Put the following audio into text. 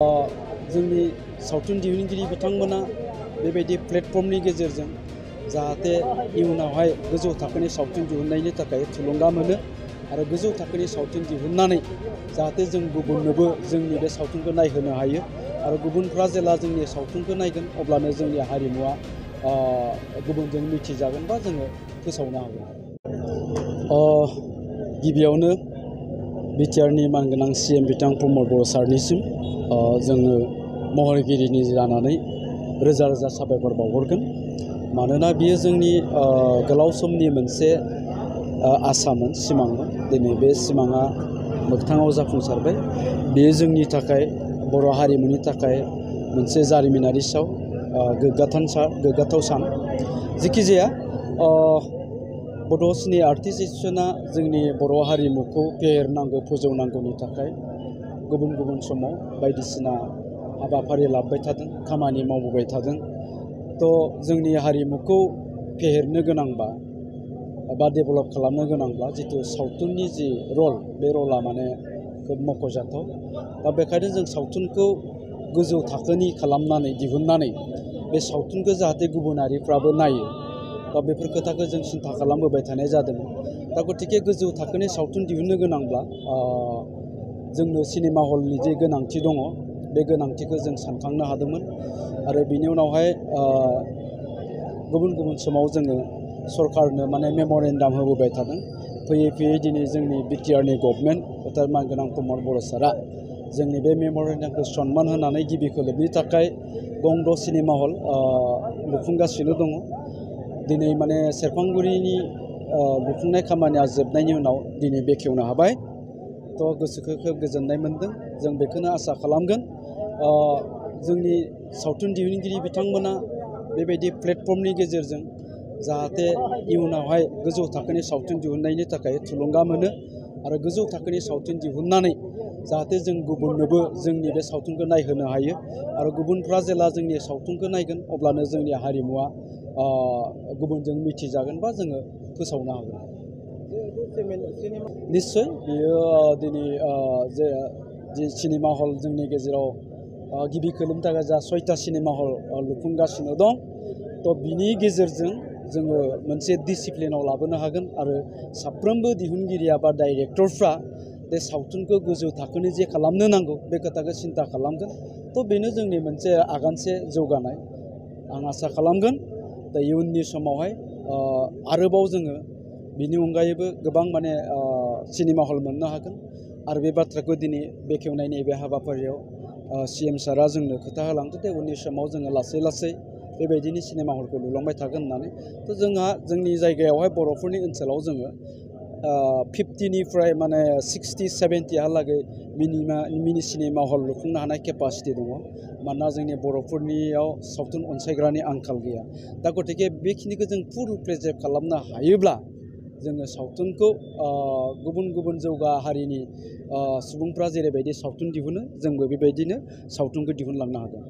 जोंनि सावथुन दिहुनगिरि बिथांमोना बेबायदि प्लेटफर्मनि गेजेरजों जाहाथे इयुनावहाय गोजौ थाखोनि सावथुन दिहुननायनि थाखाय थुलुंगा मोनो आरो गोजौ थाखोनि सावथुन दिहुननानै जाहाथे जों गुबुननोबो जोंनि बे सावथुनखौ नायहोनो हायो आरो गुबुनफ्रा जेला जोंनि सावथुनखौ नायगोन अब्लानो जोंनि हारिमुवा गुबुनजों मिथिजागोन बा जोङो फोसावनो हागोन। गिबियावनो बिटिआरनि मानगोनां CM बिथां प्रमद बर' सारनिसिम जोङो महरगिरिनि जानानै रोजा रोजा साबायखर बावहरगोन। मानोना बियो जोंनि गोलाव समनि मोनसे आसामोन, सिमांमोन। दिनै बे सिमाङा मोगथाङाव जाफुंसारबाय। बेयो जोंनि थाखाय बर' हारिमुनि थाखाय मोनसे जारिमिनारि गोग्गाथाव सान। जिखिजाया बड' सिने आर्टिस्ट एस'सिएशना जोंनि बर' हारिमुखौ फेहेरनांगौ, फोजौनांगौनि थाखाय गुबुन गुबुन समाव बायदिसिना हाबाफारि लाबोबाय थादों, खामानि मावबोबाय थादों। जोंनि हारिमुखौ फेहेरनो गोनांबा बा डेभेलप खालामनो गोनांब्ला जितु सावथुननि जि रल, बे रला माने खोब मख'जाथाव। दा बेखायनो जों सावथुनखौ गोजौ थाखोनि खालामनानै दिहुननानै बे सावथुनखौ जाहाथे गुबुनारिफ्राबो नायो, दा बेफोर खोथाखौ जों सिन्था खालामबोबाय थानाय जादों। दा गतिके गोजौ थाखोनि सावथुन दिहुननो गोनांब्ला जोंनो सिनेमा हलनि जे गोनांथि दङ, बे गोनांथिखौ जों सानखांनो हादोंमोन। आरो बिनि उनावहाय गुबुन गुबुन समाव जोङो सरकारनो माने मेम'रेन्डाम होबोबाय थादों। फैयै फैयै दिनै जोंनि बिटिआरनि गभर्नमेन्ट फोथार मानगोनां प्रमद बर' सारा जोंनि बे मेम'रेन्डामखौ सन्मान होनानै गिबि खोलोबनि थाखाय गंद' सिनेमा हल लुफुंगासिनो दङ। दिनै माने सेरफांगुरिनि लुफुंनाय खामानिया जोबनायनि उनाव दिनै बेखेवनो हाबाय। गोसोखौ खोब गोजोननाय मोनदों। जों बेखौनो आसा खालामगोन जोंनि सावथुन दिहुनगिरि बिथांमोना बेबायदि प्लेटफर्मनि गेजेरजों जाहाथे इयुनावहाय गोजौ थाखोनि सावथुन दिहुननायनि थाखाय थुलुंगा मोनो आरो गोजौ थाखोनि सावथुन दिहुननानै जाहाथे जों गुबुननोबो जोंनि बे सावथुनखौ नायहोनो हायो आरो गुबुनफ्रा जेला जोंनि सावथुनखौ नायगोन अब्लानो जोंनि हारिमुवा गुबुनजों मिथिजागोन बा जोङो फोसावनो हागोन। निस्सय बेयो दिनै जे सिनेमा हल जोंनि गेजेराव गिबि खोलोबनि थाखाय जा 6टा सिनेमा हल लुफुंगासिनो दं, बिनि गेजेरजों जोङो मोनसे डिसिप्लिनाव लाबोनो हागोन आरो साफ्रोमबो दिहुनगिरिया बा डाइरेक्टरफ्रा बे सावथुनखौ गोजौ थाखोनि जे खालामनो नांगौ बे खोथाखौ सिन्था खालामगोन। बेनो जोंनि मोनसे आगानसे जौगानाय। आं आसा खालामगोन इयुननि समावहाय आरोबाव जोङो बिनि अनगायैबो गोबां माने सिनेमा हल मोननो हागोन। आरो बे बाथ्राखौ दिनै बेखेवनायनि बे हाबाफारियाव CM सारा जोंनो खोथा होलांदों दे उननि समाव जोङो लासै लासै बेबायदिनो सिनेमा हलखौ लुलांबाय थागोन होननानै। जोंनि जायगायावहाय बर'फोरनि ओनसोलाव जोङो 50निफ्राय माने 60-70हालागै मिनि सिनेमा हल लुफुंनो हानाय केपासिटि दङ। मानोना जोंनि बर'फोरनियाव सावथुन अनसायग्रानि आंखाल गैया। गतिके बेखिनिखौ जों फुल प्रेजेन्ट खालामनो हायोब्ला जोङो सावथुनखौ गुबुन गुबुन जौगा हारिनि सुबुंफ्रा जेरैबायदि सावथुन दिहुनो जोंबो बेबायदिनो सावथुनखौ दिहुनलांनो हागोन।